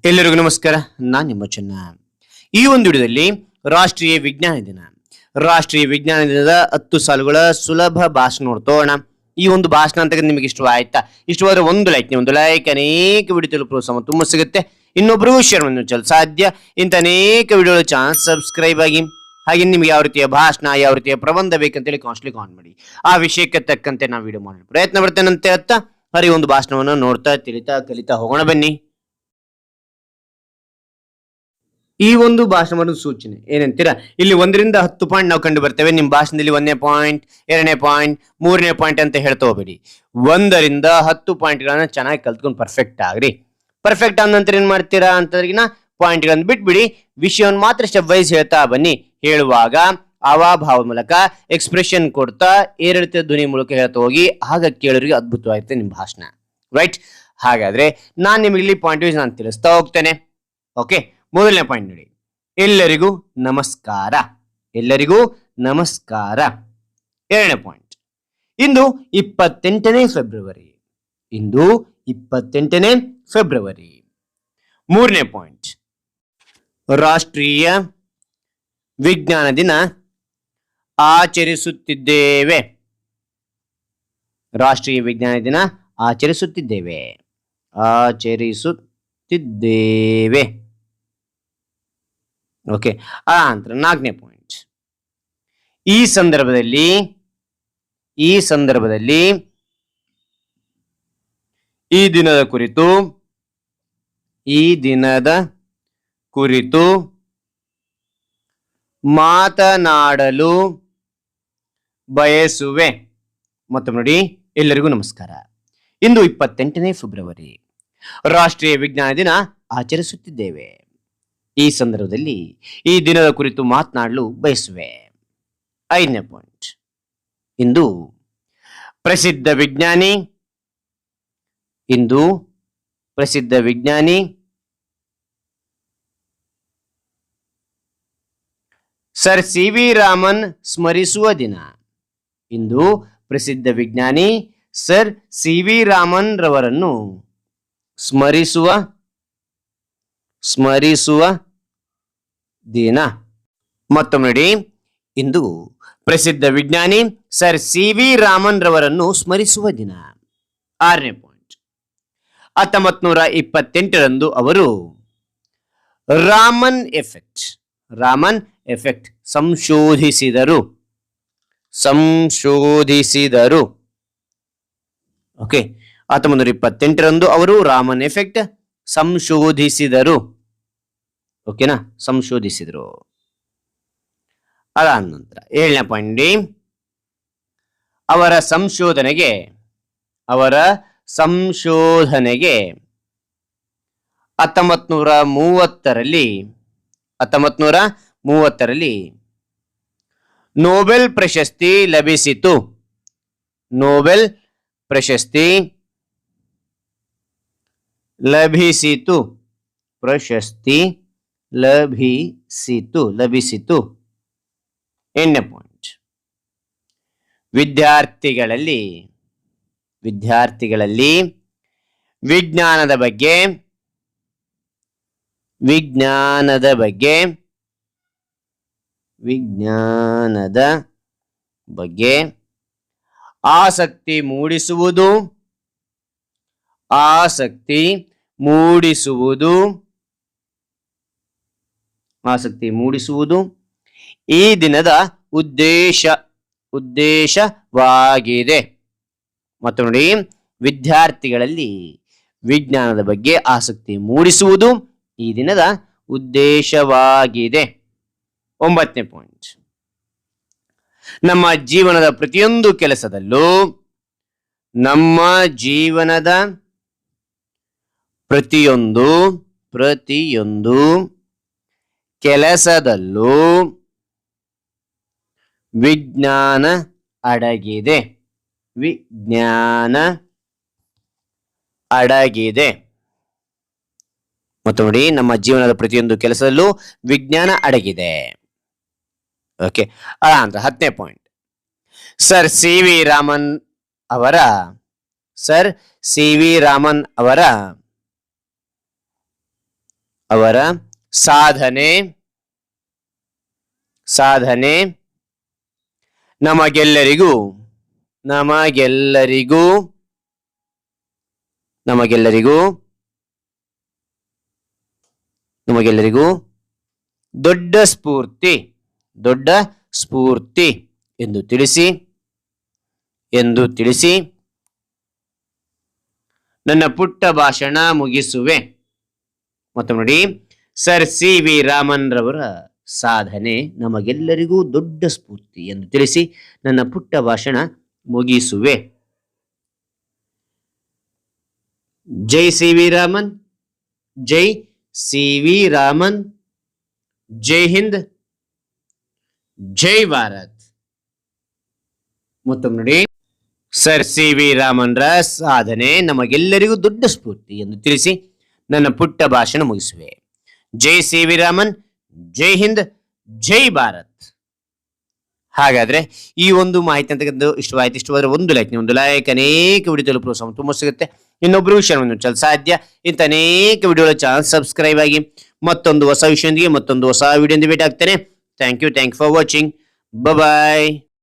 ಎಲ್ಲರಿಗೂ ನಮಸ್ಕಾರ. ನಾನು ನಿಮ್ಮ ಚೆನ್ನ. ಈ ಒಂದು ವಿಡಿಯೋದಲ್ಲಿ ರಾಷ್ಟ್ರೀಯ ವಿಜ್ಞಾನ ದಿನ, ರಾಷ್ಟ್ರೀಯ ವಿಜ್ಞಾನ ದಿನದ 10 ಸಾಲುಗಳ ಸುಲಭ ಭಾಷಣ ನೋಡ್ತೋಣ. ಈ ಒಂದು ಭಾಷಣ ಅಂತ ನಿಮಗೆ ಇಷ್ಟವಾಯ್ತಾ? ಇಷ್ಟವಾದ್ರೆ ಒಂದು ಲೈಕ್ ಅನೇಕ ವಿಡಿಯೋ ತಲುಪುವ ತುಂಬ ಸಿಗುತ್ತೆ. ಇನ್ನೊಬ್ಬರಿಗೂ ಶೇರ್ ಮಾಡಿ ಸಾಧ್ಯ. ಇಂಥ ಅನೇಕ ವಿಡಿಯೋಗಳ ಚಾನಲ್ ಸಬ್ಸ್ಕ್ರೈಬ್ ಆಗಿ. ಹಾಗೆ ನಿಮ್ಗೆ ಯಾವ ರೀತಿಯ ಭಾಷಣ, ಯಾವ ರೀತಿಯ ಪ್ರಬಂಧ ಬೇಕಂತೇಳಿ ಕಾನ್ಸ್ಟ್ಲಿ ಕಾಮೆಂಟ್ ಮಾಡಿ. ಆ ವಿಷಯಕ್ಕೆ ತಕ್ಕಂತೆ ನಾವು ವಿಡಿಯೋ ಮಾಡಲು ಪ್ರಯತ್ನ ಪಡ್ತೇನೆ ಅಂತ ಹೇಳ್ತಾ ಹರಿ ಒಂದು ಭಾಷಣವನ್ನು ನೋಡ್ತಾ ತಿಳಿತಾ ಕಲಿತಾ ಹೋಗೋಣ ಬನ್ನಿ. ಈ ಒಂದು ಭಾಷಣವನ್ನು ಸೂಚನೆ ಏನಂತೀರಾ? ಇಲ್ಲಿ 1ರಿಂದ 10 ಪಾಯಿಂಟ್ ನಾವು ಕಂಡು ಬರ್ತೇವೆ. ನಿಮ್ಮ ಭಾಷಣದಲ್ಲಿ 1ನೇ ಪಾಯಿಂಟ್, 2ನೇ ಪಾಯಿಂಟ್, 3ನೇ ಪಾಯಿಂಟ್ ಅಂತ ಹೇಳ್ತಾ ಹೋಗ್ಬೇಡಿ. 1ರಿಂದ 10 ಪಾಯಿಂಟ್ಗಳನ್ನ ಚೆನ್ನಾಗಿ ಕಲ್ತ್ಕೊಂಡು ಪರ್ಫೆಕ್ಟ್ ಆಗ್ರಿ. ಪರ್ಫೆಕ್ಟ್ ಆದ ನಂತರ ಏನ್ ಮಾಡ್ತೀರಾ ಅಂತಂದ್ರಿಗಿನ ಪಾಯಿಂಟ್ಗಳನ್ನು ಬಿಟ್ಬಿಡಿ, ವಿಷಯವನ್ನು ಮಾತ್ರ ಸ್ಟೆಪ್ ವೈಸ್ ಹೇಳ್ತಾ ಬನ್ನಿ. ಹೇಳುವಾಗ ಅವಾಭಾವ ಮೂಲಕ ಎಕ್ಸ್ಪ್ರೆಷನ್ ಕೊಡ್ತಾ ಏರಿಳಿತ ಧ್ವನಿ ಮೂಲಕ ಹೇಳ್ತಾ ಹೋಗಿ. ಆಗ ಕೇಳೋರಿಗೆ ಅದ್ಭುತವಾಗಿರುತ್ತೆ ನಿಮ್ಮ ಭಾಷಣ. ರೈಟ್? ಹಾಗಾದ್ರೆ ನಾನು ನಿಮಗೆ ಇಲ್ಲಿ ಪಾಯಿಂಟ್ ವೈಸ್ ನಾನು ತಿಳಿಸ್ತಾ ಹೋಗ್ತೇನೆ. ಓಕೆ, ಮೊದಲನೇ ಪಾಯಿಂಟ್ ನೋಡಿ. ಎಲ್ಲರಿಗೂ ನಮಸ್ಕಾರ. ಎಲ್ಲರಿಗೂ ನಮಸ್ಕಾರ. 2ನೇ ಪಾಯಿಂಟ್, ಇಂದು 28ನೇ ಫೆಬ್ರವರಿ. ಇಂದು 28ನೇ ಫೆಬ್ರವರಿ. 3ನೇ ಪಾಯಿಂಟ್, ರಾಷ್ಟ್ರೀಯ ವಿಜ್ಞಾನ ದಿನ ಆಚರಿಸುತ್ತಿದ್ದೇವೆ. ರಾಷ್ಟ್ರೀಯ ವಿಜ್ಞಾನ ದಿನ ಆಚರಿಸುತ್ತಿದ್ದೇವೆ. ಆಚರಿಸುತ್ತಿದ್ದೇವೆ. ಓಕೆ, ಆ ನಂತರ 4ನೇ ಪಾಯಿಂಟ್, ಈ ಸಂದರ್ಭದಲ್ಲಿ ಈ ದಿನದ ಕುರಿತು ಮಾತನಾಡಲು ಬಯಸುವೆ. ಮತ್ತೆ ನೋಡಿ, ಎಲ್ಲರಿಗೂ ನಮಸ್ಕಾರ. ಇಂದು 28ನೇ ಫೆಬ್ರವರಿ, ರಾಷ್ಟ್ರೀಯ ವಿಜ್ಞಾನ ದಿನ ಆಚರಿಸುತ್ತಿದ್ದೇವೆ. ಈ ಸಂದರ್ಭದಲ್ಲಿ ಈ ದಿನದ ಕುರಿತು ಮಾತನಾಡಲು ಬಯಸುವೆ. 5ನೇ ಪಾಯಿಂಟ್, ಇಂದು ಪ್ರಸಿದ್ಧ ವಿಜ್ಞಾನಿ ಸರ್ ಸಿ.ವಿ. ರಾಮನ್ ಸ್ಮರಿಸುವ ದಿನ. ಇಂದು ಪ್ರಸಿದ್ಧ ವಿಜ್ಞಾನಿ ಸರ್ ಸಿ.ವಿ. ರಾಮನ್ ರವರನ್ನು ಸ್ಮರಿಸುವ ದಿನ. ಮತ್ತೊಮ್ಮೆ ನೋಡಿ, ಇಂದು ಪ್ರಸಿದ್ಧ ವಿಜ್ಞಾನಿ ಸರ್ ಸಿ.ವಿ. ರಾಮನ್ ರವರನ್ನು ಸ್ಮರಿಸುವ ದಿನ. 6ನೇ ಪಾಯಿಂಟ್, 1928ರಂದು ಅವರು ರಾಮನ್ ಎಫೆಕ್ಟ್ ಸಂಶೋಧಿಸಿದರು. ಓಕೆ, 1928ರಂದು ಅವರು ರಾಮನ್ ಎಫೆಕ್ಟ್ ಸಂಶೋಧಿಸಿದರು. ಓಕೆನಾ? ಸಂಶೋಧಿಸಿದರು. ಅದಾದ ನಂತರ 7ನೇ ಪಾಯಿಂಟ್, ಅವರ ಸಂಶೋಧನೆಗೆ 1930ರಲ್ಲಿ ನೊಬೆಲ್ ಪ್ರಶಸ್ತಿ ಲಭಿಸಿತು. ಲಭಿಸಿತು. 8ನೇ ಪಾಯಿಂಟ್, ವಿದ್ಯಾರ್ಥಿಗಳಲ್ಲಿ ವಿಜ್ಞಾನದ ಬಗ್ಗೆ ಆಸಕ್ತಿ ಮೂಡಿಸುವುದು ಈ ದಿನದ ಉದ್ದೇಶವಾಗಿದೆ. ಮತ್ತು ನೋಡಿ, ವಿದ್ಯಾರ್ಥಿಗಳಲ್ಲಿ ವಿಜ್ಞಾನದ ಬಗ್ಗೆ ಆಸಕ್ತಿ ಮೂಡಿಸುವುದು ಈ ದಿನದ ಉದ್ದೇಶವಾಗಿದೆ. 9ನೇ ಪಾಯಿಂಟ್, ನಮ್ಮ ಜೀವನದ ಪ್ರತಿಯೊಂದು ಕೆಲಸದಲ್ಲೂ ವಿಜ್ಞಾನ ಅಡಗಿದೆ. ಮತ್ತು ನೋಡಿ, ನಮ್ಮ ಜೀವನದ ಪ್ರತಿಯೊಂದು ಕೆಲಸದಲ್ಲೂ ವಿಜ್ಞಾನ ಅಡಗಿದೆ. ಓಕೆ, ಅಂತ 10ನೇ point, sir C V Raman ಅವರ ಅವರ ಸಾಧನೆ ಸಾಧನೆ ನಮಗೆಲ್ಲರಿಗೂ ನಮಗೆಲ್ಲರಿಗೂ ನಮಗೆಲ್ಲರಿಗೂ ನಮಗೆಲ್ಲರಿಗೂ ದೊಡ್ಡ ಸ್ಫೂರ್ತಿ ದೊಡ್ಡ ಸ್ಫೂರ್ತಿ ಎಂದು ತಿಳಿಸಿ ನನ್ನ ಪುಟ್ಟ ಭಾಷಣ ಮುಗಿಸುವೆ. ಮತ್ತೊಮ್ಮೆ ನೋಡಿ, ಸರ್ ಸಿ ವಿ ರಾಮನ್ ರವರ ಸಾಧನೆ ನಮಗೆಲ್ಲರಿಗೂ ದೊಡ್ಡ ಸ್ಫೂರ್ತಿ ಎಂದು ತಿಳಿಸಿ ನನ್ನ ಪುಟ್ಟ ಭಾಷಣ ಮುಗಿಸುವೆ. ಜೈ ಸಿ ವಿ ರಾಮನ್, ಜೈ ಸಿ ವಿ ರಾಮನ್, ಜೈ ಹಿಂದ್, ಜೈ ಭಾರತ್. ಮತ್ತೊಮ್ಮೆ ನೋಡಿ, ಸರ್ ಸಿ ವಿ ರಾಮನ್ರ ಸಾಧನೆ ನಮಗೆಲ್ಲರಿಗೂ ದೊಡ್ಡ ಸ್ಫೂರ್ತಿ ಎಂದು ತಿಳಿಸಿ ನನ್ನ ಪುಟ್ಟ ಭಾಷಣ ಮುಗಿಸುವೆ. ಜೈ ಸಿ ವಿ ರಾಮನ್, ಜೈ ಹಿಂದ್, ಜೈ ಭಾರತ್. ಹಾಗಾದ್ರೆ ಈ ಒಂದು ಮಾಹಿತಿ ಅಂತಕ್ಕಂಥ ಇಷ್ಟವಾದ್ರೆ ಒಂದು ಲೈಕ್ ಅನೇಕ ವಿಡಿಯೋದಲ್ಲಿ ಪ್ರೋತ್ಸಾಹ ತುಂಬ ಸಿಗುತ್ತೆ. ಇನ್ನೊಬ್ರು ವಿಷಯವನ್ನು ಚಲ ಸಾಧ್ಯ ಇಂಥ ಅನೇಕ ವಿಡಿಯೋಗಳ ಚಾನಲ್ ಸಬ್ಸ್ಕ್ರೈಬ್ ಆಗಿ ಮತ್ತೊಂದು ಹೊಸ ವಿಷಯದೊಂದಿಗೆ ಮತ್ತೊಂದು ಹೊಸ ವಿಡಿಯೋದಿಂದ ಭೇಟಿ ಆಗ್ತೇನೆ. Thank you for watching. Bye.